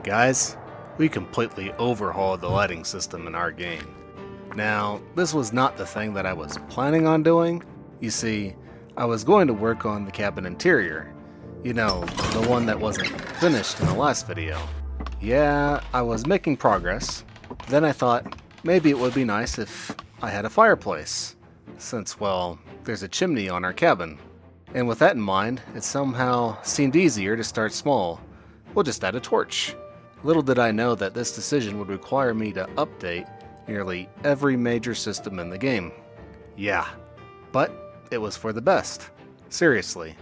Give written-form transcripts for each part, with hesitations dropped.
Guys, we completely overhauled the lighting system in our game. Now, this was not the thing that I was planning on doing. You see, I was going to work on the cabin interior. You know, the one that wasn't finished in the last video. Yeah, I was making progress. Then I thought, maybe it would be nice if I had a fireplace. Since, well, there's a chimney on our cabin. And with that in mind, it somehow seemed easier to start small. We'll just add a torch. Little did I know that this decision would require me to update nearly every major system in the game. Yeah, but it was for the best. Seriously.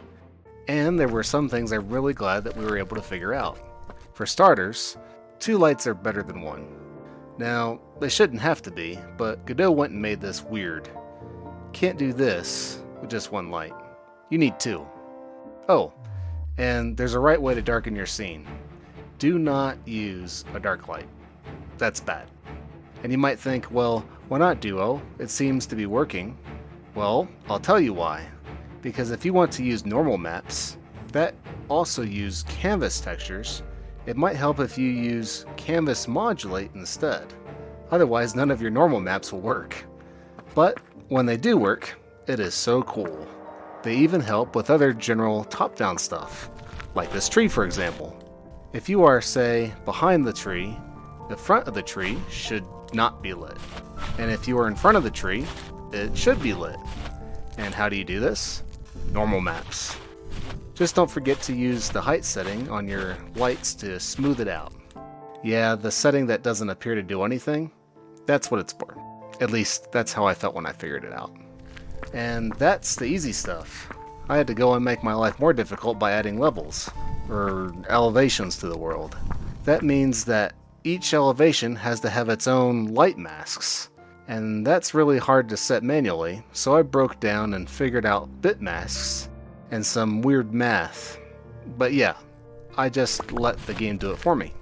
And there were some things I'm really glad that we were able to figure out. For starters, 2 lights are better than 1. Now, they shouldn't have to be, but Godot went and made this weird. Can't do this with just 1 light. You need 2. Oh, and there's a right way to darken your scene. Do not use a dark light. That's bad. And you might think, well, why not Duo? It seems to be working. Well, I'll tell you why. Because if you want to use normal maps that also use canvas textures, it might help if you use canvas modulate instead. Otherwise, none of your normal maps will work. But when they do work, it is so cool. They even help with other general top-down stuff, like this tree for example. If you are, say, behind the tree, the front of the tree should not be lit. And if you are in front of the tree, it should be lit. And how do you do this? Normal maps. Just don't forget to use the height setting on your lights to smooth it out. Yeah, the setting that doesn't appear to do anything, that's what it's for. At least, that's how I felt when I figured it out. And that's the easy stuff. I had to go and make my life more difficult by adding levels, or elevations to the world. That means that each elevation has to have its own light masks. And that's really hard to set manually, so I broke down and figured out Bitmasks and some weird math. But yeah, I just let the game do it for me.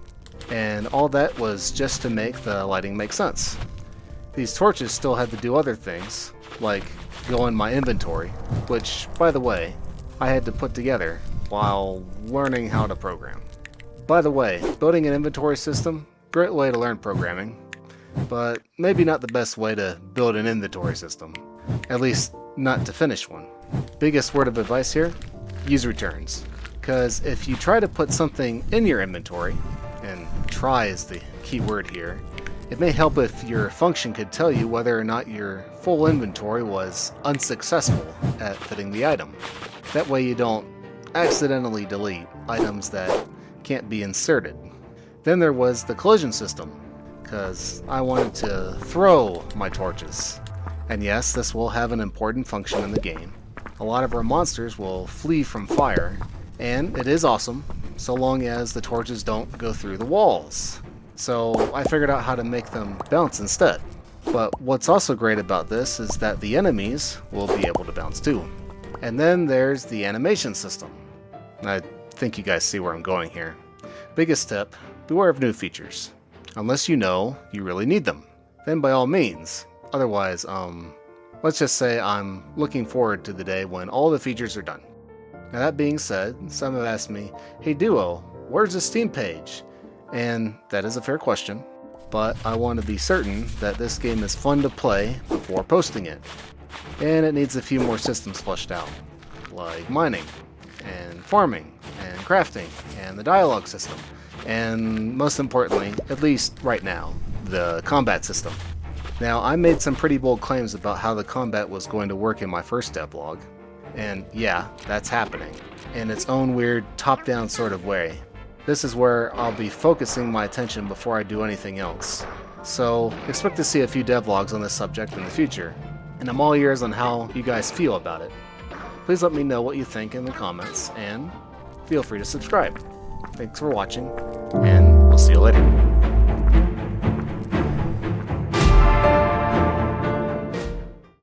And all that was just to make the lighting make sense. These torches still had to do other things, like go in my inventory, which, by the way, I had to put together while learning how to program. By the way, building an inventory system, great way to learn programming, but maybe not the best way to build an inventory system. At least, not to finish one. Biggest word of advice here? Use returns. Because if you try to put something in your inventory, and try is the key word here, it may help if your function could tell you whether or not your full inventory was unsuccessful at fitting the item. That way you don't accidentally delete items that can't be inserted. Then there was the collision system, because I wanted to throw my torches. And yes, this will have an important function in the game. A lot of our monsters will flee from fire, and it is awesome, so long as the torches don't go through the walls. So I figured out how to make them bounce instead. But what's also great about this is that the enemies will be able to bounce too. And then there's the animation system. I think you guys see where I'm going here. Biggest tip, beware of new features. Unless you know you really need them. Then by all means. Otherwise, let's just say I'm looking forward to the day when all the features are done. Now that being said, some have asked me, hey Duo, where's the Steam page? And that is a fair question, but I want to be certain that this game is fun to play before posting it. And it needs a few more systems fleshed out, like mining, and farming, and crafting, and the dialogue system, and most importantly, at least right now, the combat system. Now, I made some pretty bold claims about how the combat was going to work in my first devlog, and yeah, that's happening, in its own weird top-down sort of way. This is where I'll be focusing my attention before I do anything else. So, expect to see a few devlogs on this subject in the future, and I'm all ears on how you guys feel about it. Please let me know what you think in the comments, and feel free to subscribe. Thanks for watching, and we'll see you later.